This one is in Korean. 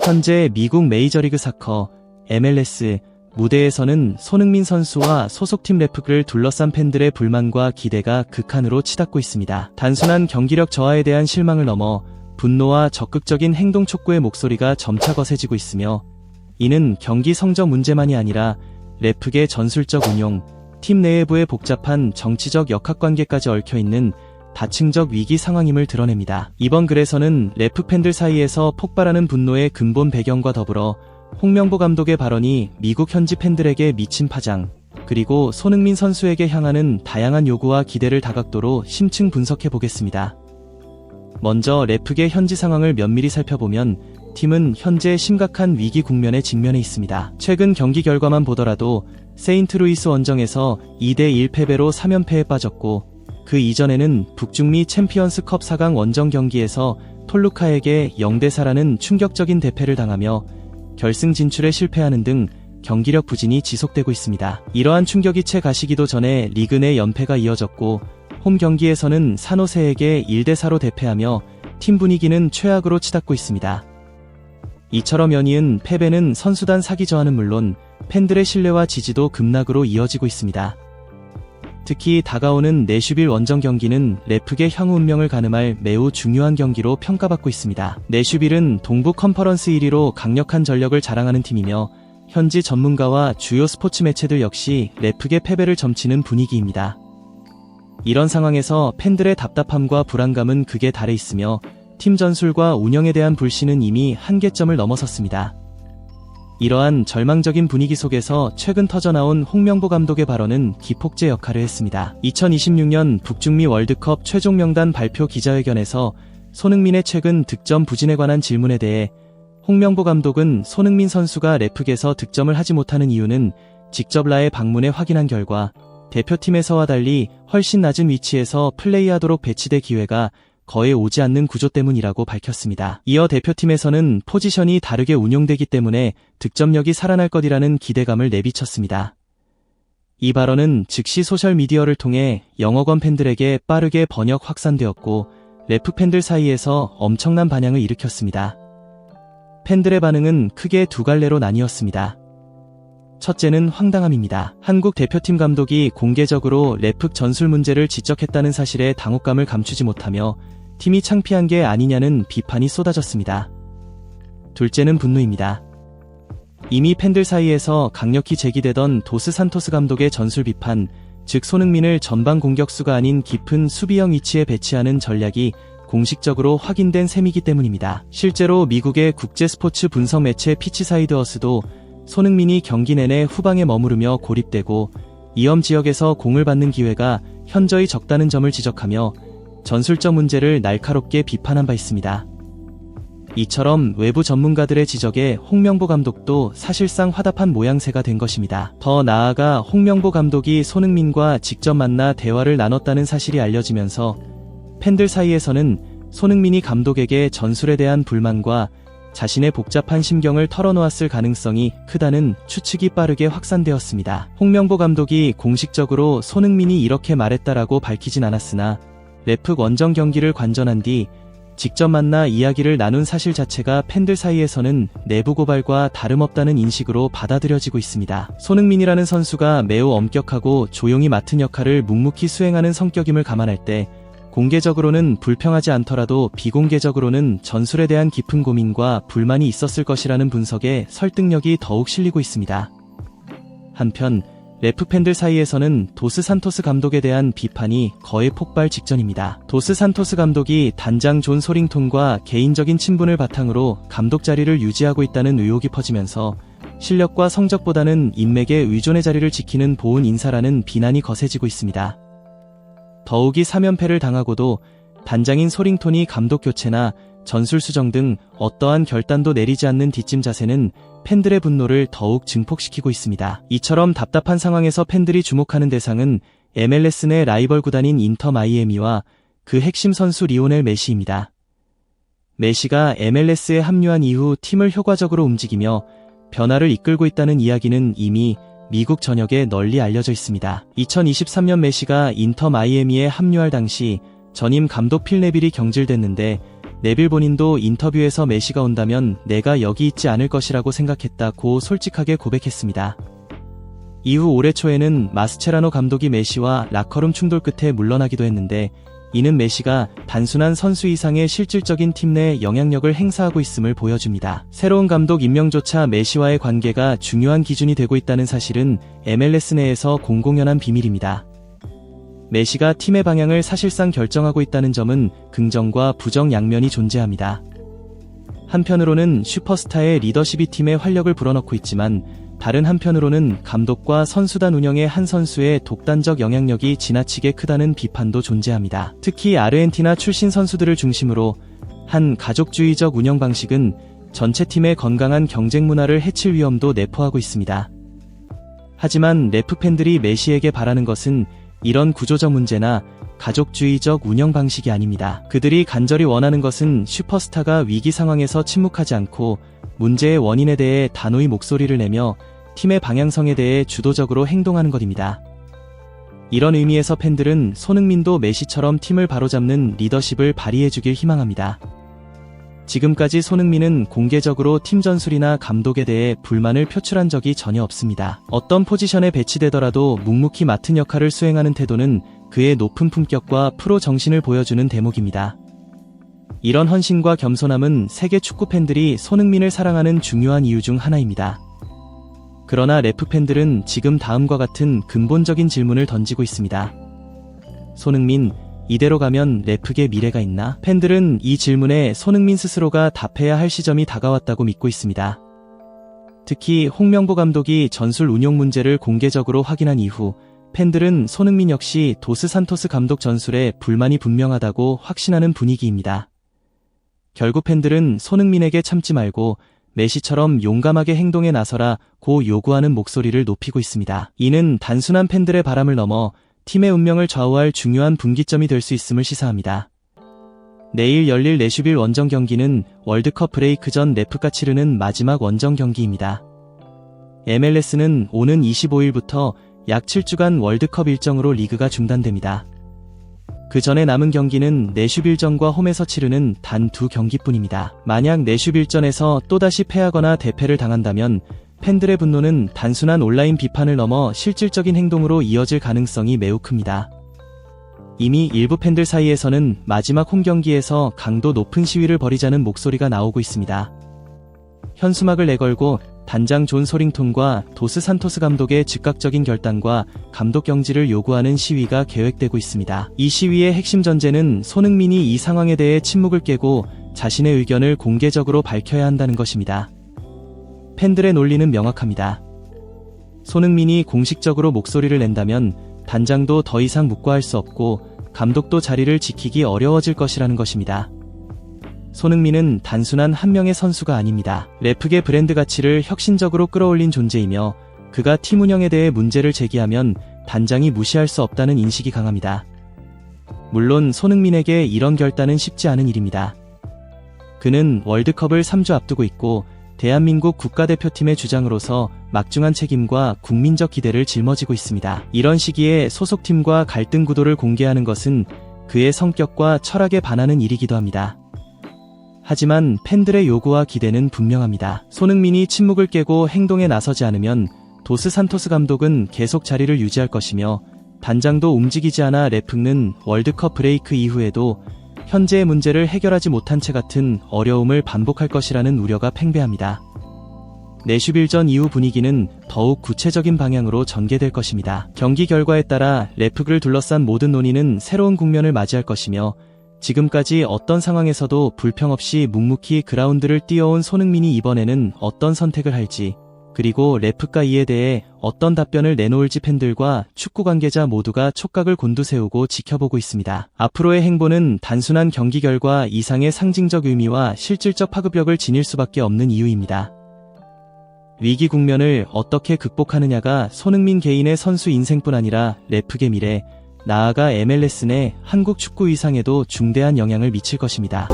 현재 미국 메이저리그 사커 MLS 무대에서는 손흥민 선수와 소속팀 레프를 둘러싼 팬들의 불만과 기대가 극한으로 치닫고 있습니다. 단순한 경기력 저하에 대한 실망을 넘어 분노와 적극적인 행동 촉구의 목소리가 점차 거세지고 있으며, 이는 경기 성적 문제만이 아니라 레프의 전술적 운용, 팀 내부의 복잡한 정치적 역학관계까지 얽혀있는 다층적 위기 상황임을 드러냅니다. 이번 글에서는 레프 팬들 사이에서 폭발하는 분노의 근본 배경과 더불어 홍명보 감독의 발언이 미국 현지 팬들에게 미친 파장, 그리고 손흥민 선수에게 향하는 다양한 요구와 기대를 다각도로 심층 분석해 보겠습니다. 먼저 레프의 현지 상황을 면밀히 살펴보면 팀은 현재 심각한 위기 국면에 직면해 있습니다. 최근 경기 결과만 보더라도 세인트루이스 원정에서 2대1 패배로 3연패에 빠졌고, 그 이전에는 북중미 챔피언스컵 4강 원정 경기에서 톨루카에게 0대4라는 충격적인 대패를 당하며 결승 진출에 실패하는 등 경기력 부진이 지속되고 있습니다. 이러한 충격이 채 가시기도 전에 리그 내 연패가 이어졌고, 홈 경기에서는 산호세에게 1대4로 대패하며 팀 분위기는 최악으로 치닫고 있습니다. 이처럼 연이은 패배는 선수단 사기 저하는 물론 팬들의 신뢰와 지지도 급락으로 이어지고 있습니다. 특히 다가오는 내슈빌 원정 경기는 레프의 향후 운명을 가늠할 매우 중요한 경기로 평가받고 있습니다. 내슈빌은 동부 컨퍼런스 1위로 강력한 전력을 자랑하는 팀이며, 현지 전문가와 주요 스포츠 매체들 역시 레프의 패배를 점치는 분위기입니다. 이런 상황에서 팬들의 답답함과 불안감은 극에 달해 있으며, 팀 전술과 운영에 대한 불신은 이미 한계점을 넘어섰습니다. 이러한 절망적인 분위기 속에서 최근 터져나온 홍명보 감독의 발언은 기폭제 역할을 했습니다. 2026년 북중미 월드컵 최종 명단 발표 기자회견에서 손흥민의 최근 득점 부진에 관한 질문에 대해 홍명보 감독은 손흥민 선수가 레프에서 득점을 하지 못하는 이유는 직접 라에 방문해 확인한 결과 대표팀에서와 달리 훨씬 낮은 위치에서 플레이하도록 배치될 기회가 거의 오지 않는 구조 때문이라고 밝혔습니다. 이어 대표팀에서는 포지션이 다르게 운용되기 때문에 득점력이 살아날 것이라는 기대감을 내비쳤습니다. 이 발언은 즉시 소셜미디어를 통해 영어권 팬들에게 빠르게 번역 확산되었고, 레프 팬들 사이에서 엄청난 반향을 일으켰습니다. 팬들의 반응은 크게 두 갈래로 나뉘었습니다. 첫째는 황당함입니다. 한국 대표팀 감독이 공개적으로 레프 전술 문제를 지적했다는 사실에 당혹감을 감추지 못하며 팀이 창피한 게 아니냐는 비판이 쏟아졌습니다. 둘째는 분노입니다. 이미 팬들 사이에서 강력히 제기되던 도스 산토스 감독의 전술 비판, 즉 손흥민을 전방 공격수가 아닌 깊은 수비형 위치에 배치하는 전략이 공식적으로 확인된 셈이기 때문입니다. 실제로 미국의 국제 스포츠 분석 매체 피치사이드어스도 손흥민이 경기 내내 후방에 머무르며 고립되고 위험 지역에서 공을 받는 기회가 현저히 적다는 점을 지적하며 전술적 문제를 날카롭게 비판한 바 있습니다. 이처럼 외부 전문가들의 지적에 홍명보 감독도 사실상 화답한 모양새가 된 것입니다. 더 나아가 홍명보 감독이 손흥민과 직접 만나 대화를 나눴다는 사실이 알려지면서 팬들 사이에서는 손흥민이 감독에게 전술에 대한 불만과 자신의 복잡한 심경을 털어놓았을 가능성이 크다는 추측이 빠르게 확산되었습니다. 홍명보 감독이 공식적으로 손흥민이 이렇게 말했다라고 밝히진 않았으나 레프 원정 경기를 관전한 뒤 직접 만나 이야기를 나눈 사실 자체가 팬들 사이에서는 내부 고발과 다름없다는 인식으로 받아들여지고 있습니다. 손흥민이라는 선수가 매우 엄격하고 조용히 맡은 역할을 묵묵히 수행하는 성격임을 감안할 때 공개적으로는 불평하지 않더라도 비공개적으로는 전술에 대한 깊은 고민과 불만이 있었을 것이라는 분석에 설득력이 더욱 실리고 있습니다. 한편 레프 팬들 사이에서는 도스 산토스 감독에 대한 비판이 거의 폭발 직전입니다. 도스 산토스 감독이 단장 존 소링톤과 개인적인 친분을 바탕으로 감독 자리를 유지하고 있다는 의혹이 퍼지면서 실력과 성적보다는 인맥의 의존의 자리를 지키는 보은 인사라는 비난이 거세지고 있습니다. 더욱이 3연패를 당하고도 단장인 소링톤이 감독 교체나 전술 수정 등 어떠한 결단도 내리지 않는 뒷짐 자세는 팬들의 분노를 더욱 증폭시키고 있습니다. 이처럼 답답한 상황에서 팬들이 주목하는 대상은 MLS 내 라이벌 구단인 인터 마이애미와 그 핵심 선수 리오넬 메시입니다. 메시가 MLS에 합류한 이후 팀을 효과적으로 움직이며 변화를 이끌고 있다는 이야기는 이미 미국 전역에 널리 알려져 있습니다. 2023년 메시가 인터 마이애미에 합류할 당시 전임 감독 필 네빌이 경질됐는데 네빌 본인도 인터뷰에서 메시가 온다면 내가 여기 있지 않을 것이라고 생각했다고 솔직하게 고백했습니다. 이후 올해 초에는 마스체라노 감독이 메시와 라커룸 충돌 끝에 물러나기도 했는데 이는 메시가 단순한 선수 이상의 실질적인 팀 내 영향력을 행사하고 있음을 보여줍니다. 새로운 감독 임명조차 메시와의 관계가 중요한 기준이 되고 있다는 사실은 MLS 내에서 공공연한 비밀입니다. 메시가 팀의 방향을 사실상 결정하고 있다는 점은 긍정과 부정 양면이 존재합니다. 한편으로는 슈퍼스타의 리더십이 팀의 활력을 불어넣고 있지만 다른 한편으로는 감독과 선수단 운영의 한 선수의 독단적 영향력이 지나치게 크다는 비판도 존재합니다. 특히 아르헨티나 출신 선수들을 중심으로 한 가족주의적 운영 방식은 전체 팀의 건강한 경쟁 문화를 해칠 위험도 내포하고 있습니다. 하지만 레프 팬들이 메시에게 바라는 것은 이런 구조적 문제나 가족주의적 운영 방식이 아닙니다. 그들이 간절히 원하는 것은 슈퍼스타가 위기 상황에서 침묵하지 않고 문제의 원인에 대해 단호히 목소리를 내며 팀의 방향성에 대해 주도적으로 행동하는 것입니다. 이런 의미에서 팬들은 손흥민도 메시처럼 팀을 바로잡는 리더십을 발휘해주길 희망합니다. 지금까지 손흥민은 공개적으로 팀 전술이나 감독에 대해 불만을 표출한 적이 전혀 없습니다. 어떤 포지션에 배치되더라도 묵묵히 맡은 역할을 수행하는 태도는 그의 높은 품격과 프로 정신을 보여주는 대목입니다. 이런 헌신과 겸손함은 세계 축구 팬들이 손흥민을 사랑하는 중요한 이유 중 하나입니다. 그러나 레프 팬들은 지금 다음과 같은 근본적인 질문을 던지고 있습니다. 손흥민, 이대로 가면 레프의 미래가 있나? 팬들은 이 질문에 손흥민 스스로가 답해야 할 시점이 다가왔다고 믿고 있습니다. 특히 홍명보 감독이 전술 운용 문제를 공개적으로 확인한 이후 팬들은 손흥민 역시 도스 산토스 감독 전술에 불만이 분명하다고 확신하는 분위기입니다. 결국 팬들은 손흥민에게 참지 말고 메시처럼 용감하게 행동에 나서라 고 요구하는 목소리를 높이고 있습니다. 이는 단순한 팬들의 바람을 넘어 팀의 운명을 좌우할 중요한 분기점이 될 수 있음을 시사합니다. 내일 열릴 내슈빌 원정 경기는 월드컵 브레이크 전 레프가 치르는 마지막 원정 경기입니다. MLS는 오는 25일부터 약 7주간 월드컵 일정으로 리그가 중단됩니다. 그 전에 남은 경기는 내슈빌전과 홈에서 치르는 단 2경기뿐입니다. 만약 내슈빌전에서 또다시 패하거나 대패를 당한다면 팬들의 분노는 단순한 온라인 비판을 넘어 실질적인 행동으로 이어질 가능성이 매우 큽니다. 이미 일부 팬들 사이에서는 마지막 홈경기에서 강도 높은 시위를 벌이자는 목소리가 나오고 있습니다. 현수막을 내걸고 단장 존 소링톤과 도스 산토스 감독의 즉각적인 결단과 감독 경질을 요구하는 시위가 계획되고 있습니다. 이 시위의 핵심 전제는 손흥민이 이 상황에 대해 침묵을 깨고 자신의 의견을 공개적으로 밝혀야 한다는 것입니다. 팬들의 논리는 명확합니다. 손흥민이 공식적으로 목소리를 낸다면 단장도 더 이상 묵과할 수 없고 감독도 자리를 지키기 어려워질 것이라는 것입니다. 손흥민은 단순한 한 명의 선수가 아닙니다. 레프의 브랜드 가치를 혁신적으로 끌어올린 존재이며 그가 팀 운영에 대해 문제를 제기하면 단장이 무시할 수 없다는 인식이 강합니다. 물론 손흥민에게 이런 결단은 쉽지 않은 일입니다. 그는 월드컵을 3주 앞두고 있고 대한민국 국가대표팀의 주장으로서 막중한 책임과 국민적 기대를 짊어지고 있습니다. 이런 시기에 소속팀과 갈등 구도를 공개하는 것은 그의 성격과 철학에 반하는 일이기도 합니다. 하지만 팬들의 요구와 기대는 분명합니다. 손흥민이 침묵을 깨고 행동에 나서지 않으면 도스 산토스 감독은 계속 자리를 유지할 것이며 단장도 움직이지 않아 레프는 월드컵 브레이크 이후에도 현재의 문제를 해결하지 못한 채 같은 어려움을 반복할 것이라는 우려가 팽배합니다. 내슈빌전 이후 분위기는 더욱 구체적인 방향으로 전개될 것입니다. 경기 결과에 따라 레프를 둘러싼 모든 논의는 새로운 국면을 맞이할 것이며 지금까지 어떤 상황에서도 불평 없이 묵묵히 그라운드를 뛰어온 손흥민이 이번에는 어떤 선택을 할지 그리고 레프가 이에 대해 어떤 답변을 내놓을지 팬들과 축구 관계자 모두가 촉각을 곤두세우고 지켜보고 있습니다. 앞으로의 행보는 단순한 경기 결과 이상의 상징적 의미와 실질적 파급력을 지닐 수밖에 없는 이유입니다. 위기 국면을 어떻게 극복하느냐가 손흥민 개인의 선수 인생뿐 아니라 레프의 미래, 나아가 MLS 내 한국 축구 위상에도 중대한 영향을 미칠 것입니다.